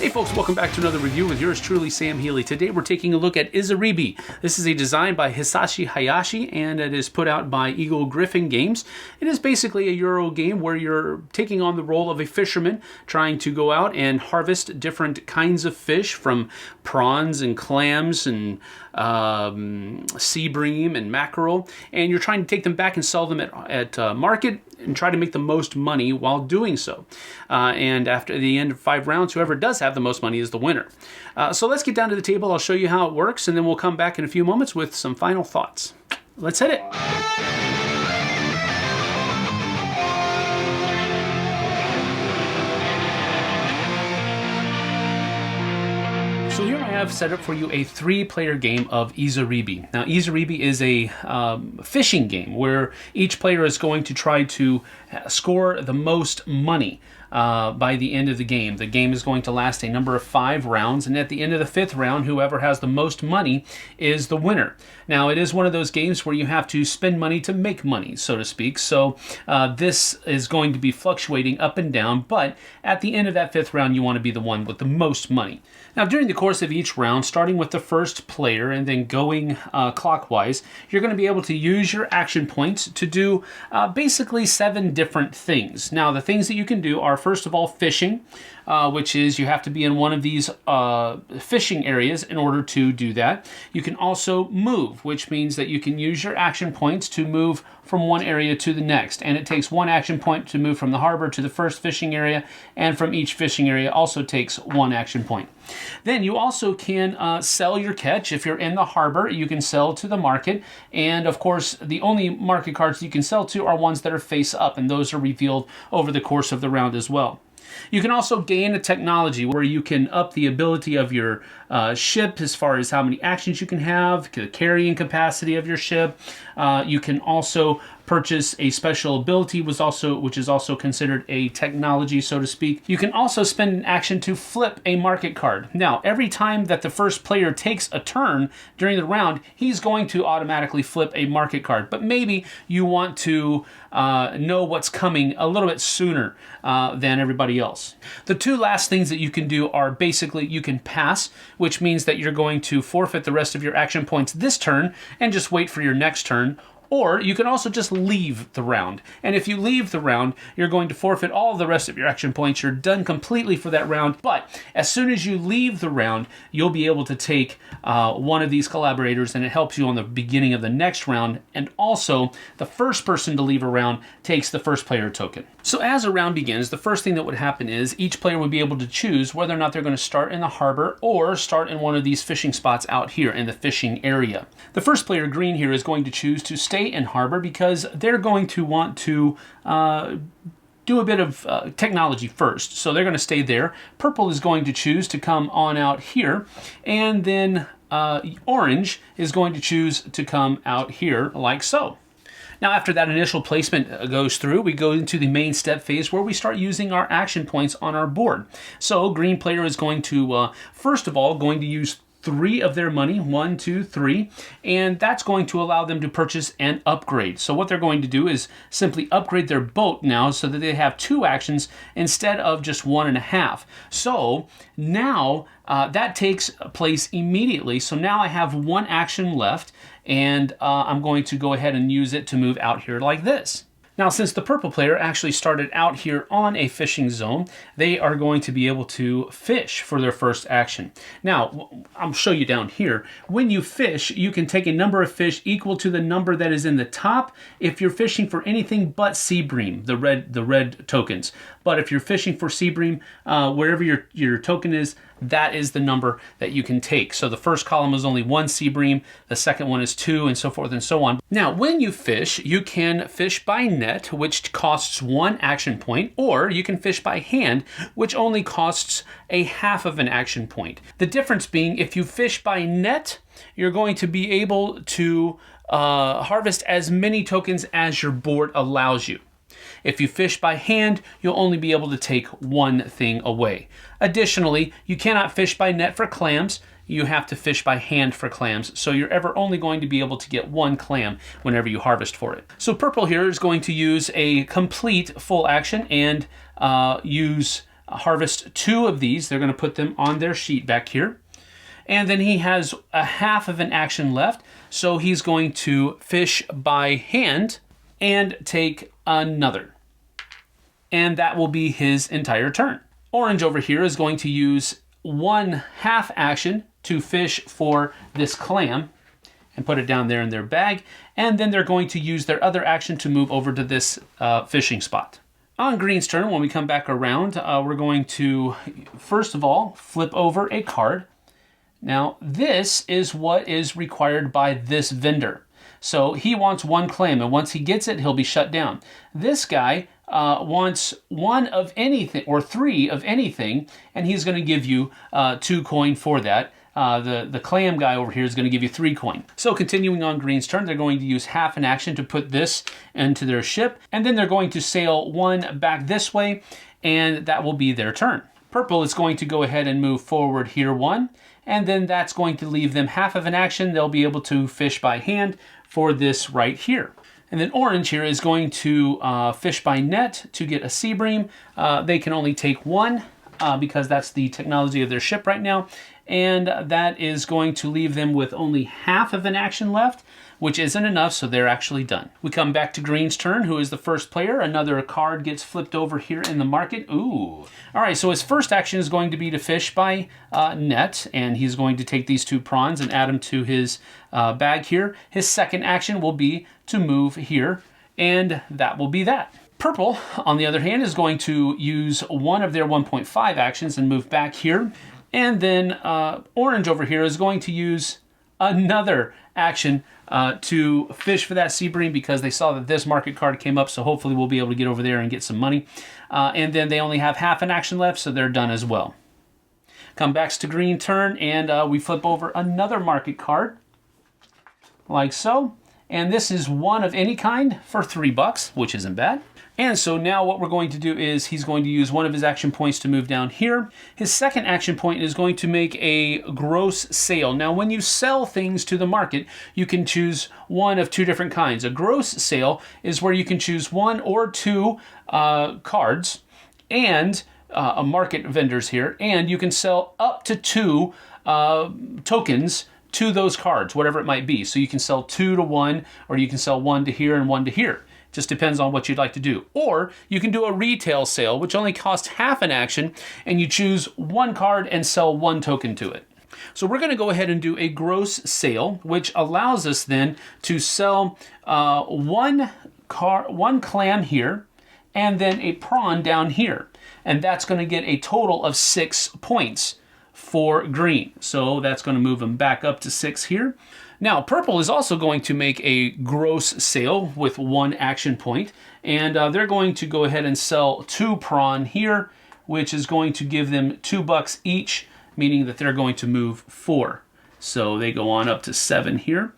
Hey folks, welcome back to another review with yours truly, Sam Healey. Today we're taking a look at Isaribi. This is a design by Hisashi Hayashi and it is put out by Eagle-Gryphon Games. It is basically a Euro game where you're taking on the role of a fisherman trying to go out and harvest different kinds of fish, from prawns and clams and sea bream and mackerel, and you're trying to take them back and sell them at market and try to make the most money while doing so. And after the end of 5 rounds, whoever does have the most money is the winner. So let's get down to the table. I'll show you how it works, and then we'll come back in a few moments with some final thoughts. Let's hit it. So here I have set up for you a 3-player game of Isaribi. Now Isaribi is a fishing game where each player is going to try to score the most money by the end of the game. The game is going to last a number of 5 rounds, and at the end of the 5th round, whoever has the most money is the winner. Now, it is one of those games where you have to spend money to make money, so to speak. So this is going to be fluctuating up and down, but at the end of that 5th round, you want to be the one with the most money. Now, during the course of each round, starting with the first player and then going clockwise, you're going to be able to use your action points to do basically 7 different things. Now, the things that you can do are, first of all, fishing, which is you have to be in one of these fishing areas in order to do that. You can also move, which means that you can use your action points to move from one area to the next. And it takes 1 action point to move from the harbor to the first fishing area, and from each fishing area also takes 1 action point. Then you also can sell your catch. If you're in the harbor, you can sell to the market. And of course, the only market cards you can sell to are ones that are face up, and those are revealed over the course of the round as well. You can also gain a technology where you can up the ability of your ship as far as how many actions you can have, the carrying capacity of your ship. You can also purchase a special ability, which is also considered a technology, so to speak. You can also spend an action to flip a market card. Now, every time that the first player takes a turn during the round, he's going to automatically flip a market card. But maybe you want to know what's coming a little bit sooner than everybody else. The 2 last things that you can do are basically you can pass, which means that you're going to forfeit the rest of your action points this turn and just wait for your next turn. Or you can also just leave the round. And if you leave the round, you're going to forfeit all of the rest of your action points. You're done completely for that round. But as soon as you leave the round, you'll be able to take one of these collaborators, and it helps you on the beginning of the next round. And also, the first person to leave a round takes the first player token. So as a round begins, the first thing that would happen is each player would be able to choose whether or not they're going to start in the harbor or start in one of these fishing spots out here in the fishing area. The first player, green here, is going to choose to stay in harbor because they're going to want to do a bit of technology first. So they're going to stay there. Purple is going to choose to come on out here, and then orange is going to choose to come out here like so. Now, after that initial placement goes through, we go into the main step phase where we start using our action points on our board. So green player is going to, first of all, going to use 3 of their money, 1, 2, 3, and that's going to allow them to purchase an upgrade. So what they're going to do is simply upgrade their boat now so that they have 2 actions instead of just 1.5. So now that takes place immediately. So now I have 1 action left, and I'm going to go ahead and use it to move out here like this. Now, since the purple player actually started out here on a fishing zone, they are going to be able to fish for their first action. Now, I'll show you down here. When you fish, you can take a number of fish equal to the number that is in the top if you're fishing for anything but sea bream, the red tokens. But if you're fishing for sea bream, wherever your token is, that is the number that you can take. So the first column is only 1 sea bream, the second one is 2, and so forth and so on. Now, when you fish, you can fish by net, which costs 1 action point, or you can fish by hand, which only costs a half of an action point. The difference being, if you fish by net, you're going to be able to harvest as many tokens as your board allows you. If you fish by hand, you'll only be able to take 1 thing away. Additionally, you cannot fish by net for clams. You have to fish by hand for clams, so you're ever only going to be able to get 1 clam whenever you harvest for it. So purple here is going to use a complete full action and use harvest 2 of these. They're going to put them on their sheet back here. And then he has a half of an action left, so he's going to fish by hand and take another. And that will be his entire turn. Orange over here is going to use 1 half action to fish for this clam and put it down there in their bag. And then they're going to use their other action to move over to this fishing spot. On green's turn, when we come back around, we're going to, first of all, flip over a card. Now, this is what is required by this vendor. So he wants 1 clam, and once he gets it, he'll be shut down. This guy wants 1 of anything, or 3 of anything, and he's going to give you 2 coin for that. The clam guy over here is going to give you 3 coin. So continuing on green's turn, they're going to use half an action to put this into their ship, and then they're going to sail 1 back this way, and that will be their turn. Purple is going to go ahead and move forward here 1, and then that's going to leave them half of an action. They'll be able to fish by hand for this right here. And then orange here is going to fish by net to get a sea bream. They can only take 1 because that's the technology of their ship right now. And that is going to leave them with only half of an action left, which isn't enough, so they're actually done. We come back to green's turn, who is the first player. Another card gets flipped over here in the market. Ooh. All right, so his first action is going to be to fish by net, and he's going to take these 2 prawns and add them to his bag here. His second action will be to move here, and that will be that. Purple, on the other hand, is going to use 1 of their 1.5 actions and move back here. And then orange over here is going to use another action to fish for that sea bream because they saw that this market card came up, so hopefully we'll be able to get over there and get some money. And then they only have half an action left, so they're done as well. Come back to green turn, and we flip over another market card, like so. And this is 1 of any kind for $3, which isn't bad. And so now what we're going to do is he's going to use 1 of his action points to move down here. His second action point is going to make a gross sale. Now, when you sell things to the market, you can choose 1 of 2 different kinds. A gross sale is where you can choose 1 or 2 cards and a market vendors here, and you can sell up to 2 tokens to those cards, whatever it might be. So you can sell 2 to 1, or you can sell 1 to here and 1 to here. Just depends on what you'd like to do. Or you can do a retail sale, which only costs half an action, and you choose 1 card and sell 1 token to it. So we're going to go ahead and do a gross sale, which allows us then to sell 1 clam here, and then a prawn down here. And that's going to get a total of 6 points for green. So that's going to move them back up to 6 here. Now, purple is also going to make a gross sale with 1 action point, and they're going to go ahead and sell 2 prawn here, which is going to give them $2 each, meaning that they're going to move 4. So they go on up to 7 here.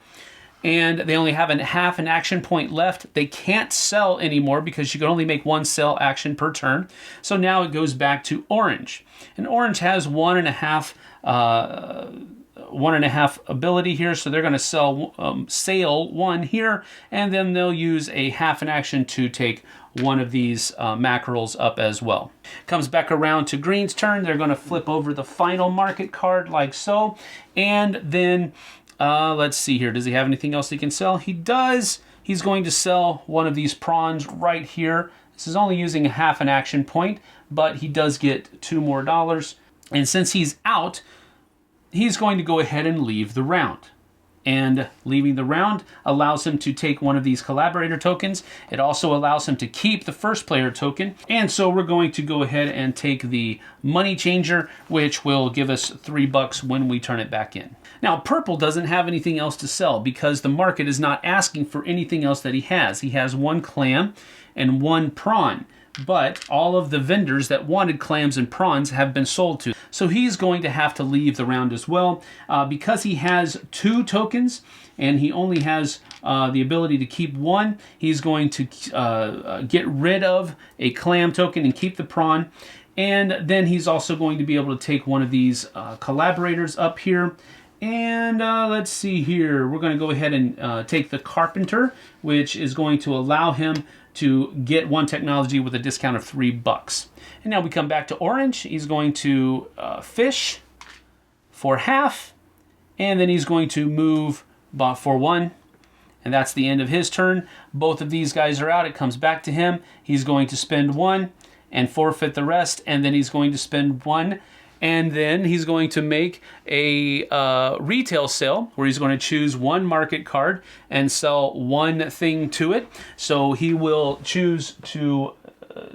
And they only have half an action point left. They can't sell anymore because you can only make 1 sell action per turn. So now it goes back to orange. And orange has 1.5 ability here, so they're going to sail 1 here, and then they'll use a half an action to take 1 of these mackerels up as well. Comes back around to green's turn. They're going to flip over the final market card like so, and then let's see here. Does he have anything else he can sell? He does. He's going to sell 1 of these prawns right here. This is only using a half an action point, but he does get $2 more. And since he's out, he's going to go ahead and leave the round. And leaving the round allows him to take 1 of these collaborator tokens. It also allows him to keep the first player token. And so we're going to go ahead and take the money changer, which will give us $3 when we turn it back in. Now, purple doesn't have anything else to sell because the market is not asking for anything else that he has. He has 1 clam and 1 prawn. But all of the vendors that wanted clams and prawns have been sold to. So he's going to have to leave the round as well. Because he has 2 tokens and he only has the ability to keep 1, he's going to get rid of a clam token and keep the prawn. And then he's also going to be able to take 1 of these collaborators up here. And let's see here. We're going to go ahead and take the Carpenter, which is going to allow him to get one technology with a discount of $3. And now we come back to Orange. He's going to fish for half, and then he's going to move for 1. And that's the end of his turn. Both of these guys are out. It comes back to him. He's going to spend 1 and forfeit the rest, and then he's going to spend 1. And then he's going to make a retail sale where he's going to choose 1 market card and sell 1 thing to it. So he will choose to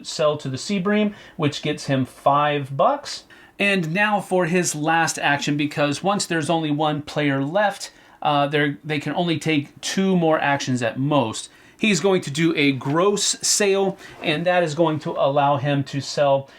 sell to the Seabream, which gets him $5. And now for his last action, because once there's only 1 player left, they can only take 2 more actions at most. He's going to do a gross sale, and that is going to allow him to sell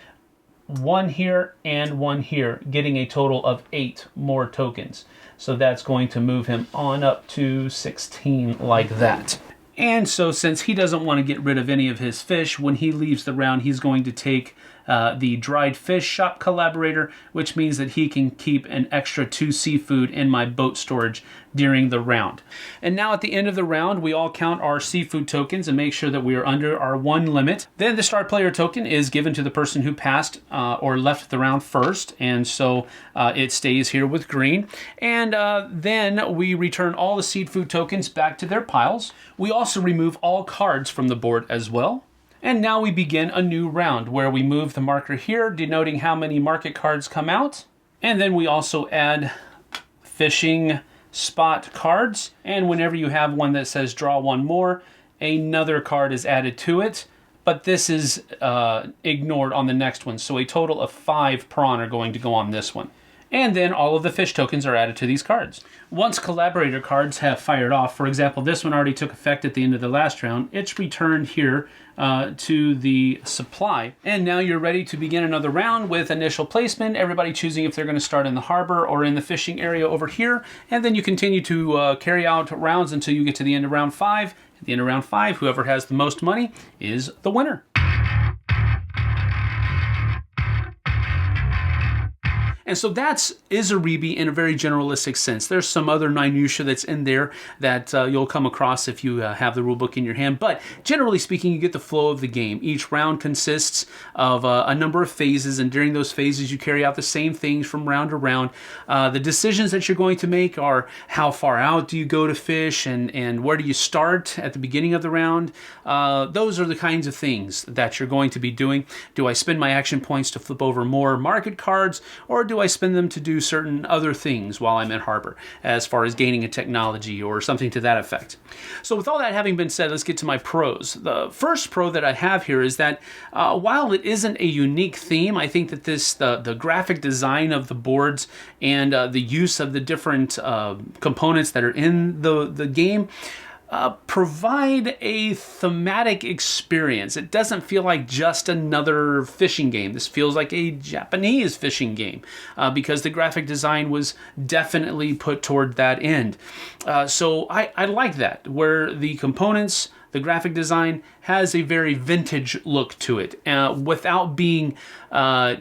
1 here and 1 here, getting a total of 8 more tokens. So that's going to move him on up to 16 like that. And so since he doesn't want to get rid of any of his fish, when he leaves the round, he's going to take the dried fish shop collaborator, which means that he can keep an extra 2 seafood in my boat storage during the round. And now at the end of the round, we all count our seafood tokens and make sure that we are under our 1 limit. Then the star player token is given to the person who passed or left the round first, and so it stays here with green. And then we return all the seafood tokens back to their piles. We also remove all cards from the board as well. And now we begin a new round where we move the marker here, denoting how many market cards come out. And then we also add fishing spot cards. And whenever you have one that says draw 1 more, another card is added to it. But this is ignored on the next one. So a total of 5 prawn are going to go on this one. And then all of the fish tokens are added to these cards. Once collaborator cards have fired off, for example, this one already took effect at the end of the last round, it's returned here to the supply. And now you're ready to begin another round with initial placement, everybody choosing if they're going to start in the harbor or in the fishing area over here. And then you continue to carry out rounds until you get to the end of round 5. At the end of round 5, whoever has the most money is the winner. And so that's Isaribi in a very generalistic sense. There's some other minutia that's in there that you'll come across if you have the rulebook in your hand. But generally speaking, you get the flow of the game. Each round consists of a number of phases, and during those phases, you carry out the same things from round to round. The decisions that you're going to make are how far out do you go to fish, and where do you start at the beginning of the round. Those are the kinds of things that you're going to be doing. Do I spend my action points to flip over more market cards, or do I spend them to do certain other things while I'm in harbor, as far as gaining a technology or something to that effect? So with all that having been said, let's get to my pros. The first pro that I have here is that while it isn't a unique theme, I think that the graphic design of the boards and the use of the different components that are in the game provide a thematic experience. It doesn't feel like just another fishing game. This feels like a Japanese fishing game because the graphic design was definitely put toward that end. So I like that, where the components, the graphic design has a very vintage look to it without being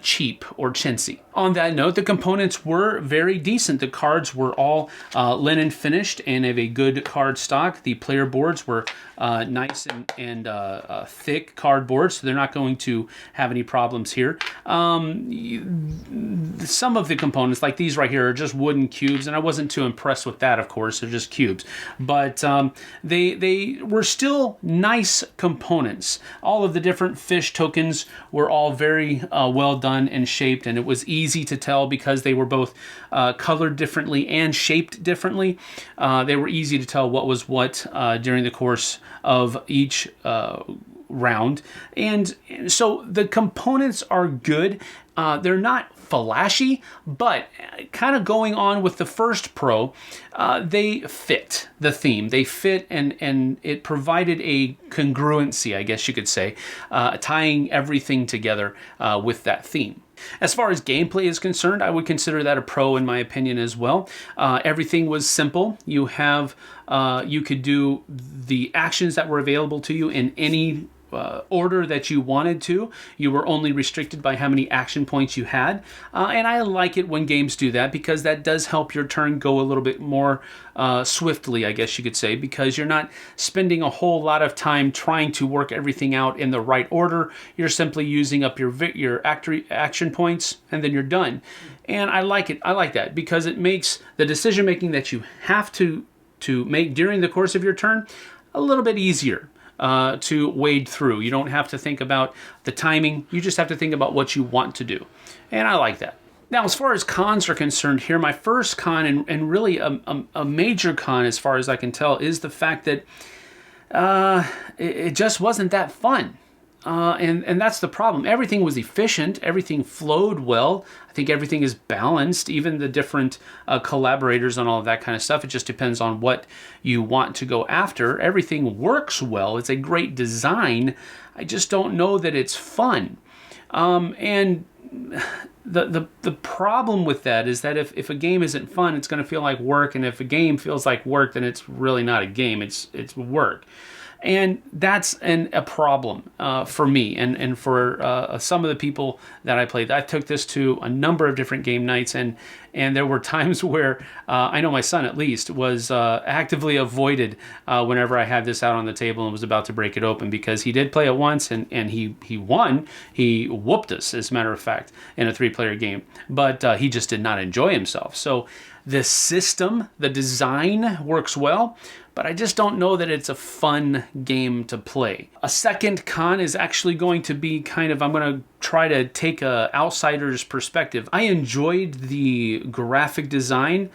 cheap or chintzy. On that note, the components were very decent. The cards were all linen finished and of a good card stock. The player boards were nice and thick cardboard, so they're not going to have any problems here. Some of the components, like these right here, are just wooden cubes, and I wasn't too impressed with that, of course. They're just cubes. But they were still nice components. All of the different fish tokens were all very well done and shaped, and it was easy to tell because they were both colored differently and shaped differently. They were easy to tell what was what during the course of each round. And so the components are good. They're not flashy, but kind of going on with the first pro, they fit the theme. They fit, and it provided a congruency, I guess you could say, tying everything together with that theme. As far as gameplay is concerned, I would consider that a pro in my opinion as well. Everything was simple. You could do the actions that were available to you in any order that you wanted to. You were only restricted by how many action points you had. And I like it when games do that, because that does help your turn go a little bit more swiftly, I guess you could say, because you're not spending a whole lot of time trying to work everything out in the right order. You're simply using up your action points, and then you're done. And I like it. I like that, because it makes the decision making that you have to make during the course of your turn a little bit easier to wade through. You don't have to think about the timing. You just have to think about what you want to do. And I like that. Now, as far as cons are concerned here, my first con, and really a major con as far as I can tell, is the fact that it just wasn't that fun. And that's the problem. Everything was efficient. Everything flowed well. I think everything is balanced, even the different collaborators and all of that kind of stuff. It just depends on what you want to go after. Everything works well. It's a great design. I just don't know that it's fun. And the problem with that is that if a game isn't fun, it's going to feel like work. And if a game feels like work, then it's really not a game. It's work. And that's a problem for me and for some of the people that I played. I took this to a number of different game nights, and there were times where I know my son at least was actively avoided whenever I had this out on the table and was about to break it open, because he did play it once and he won. He whooped us, as a matter of fact, in a 3-player game. But he just did not enjoy himself. So the system, the design works well, but I just don't know that it's a fun game to play. A second con is actually going to be I'm going to try to take a outsider's perspective. I enjoyed the graphic design,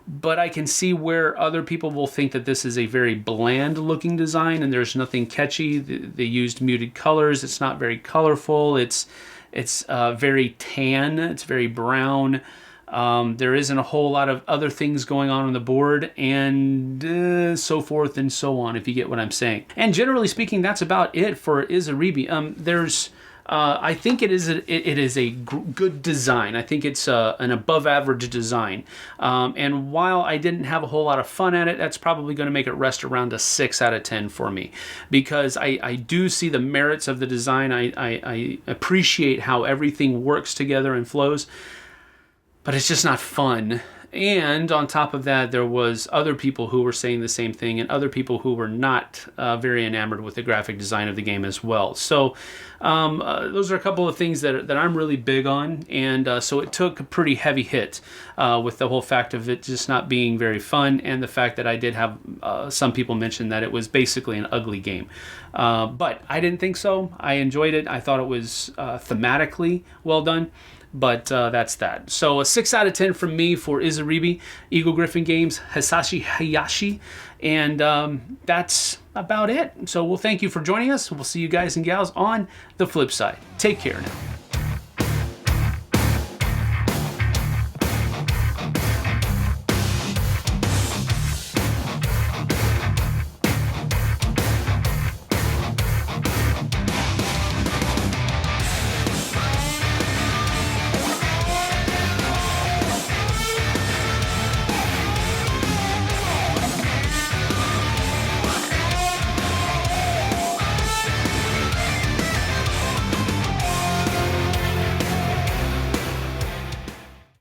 but I can see where other people will think that this is a very bland looking design and there's nothing catchy. They used muted colors. It's not very colorful. It's very tan. It's very brown. There isn't a whole lot of other things going on the board, and so forth and so on, if you get what I'm saying. And generally speaking, that's about it for Isaribi. I think it is a good design. I think it's an above average design. And while I didn't have a whole lot of fun at it, that's probably going to make it rest around a 6 out of 10 for me, because I do see the merits of the design. I appreciate how everything works together and flows. But it's just not fun. And on top of that, there was other people who were saying the same thing, and other people who were not very enamored with the graphic design of the game as well. So those are a couple of things that I'm really big on. And so it took a pretty heavy hit with the whole fact of it just not being very fun, and the fact that I did have some people mention that it was basically an ugly game. But I didn't think so. I enjoyed it. I thought it was thematically well done. But that's that. So a 6 out of 10 from me for Isaribi, Eagle-Gryphon Games, Hisashi Hayashi. And that's about it. So we'll thank you for joining us. We'll see you guys and gals on the flip side. Take care now.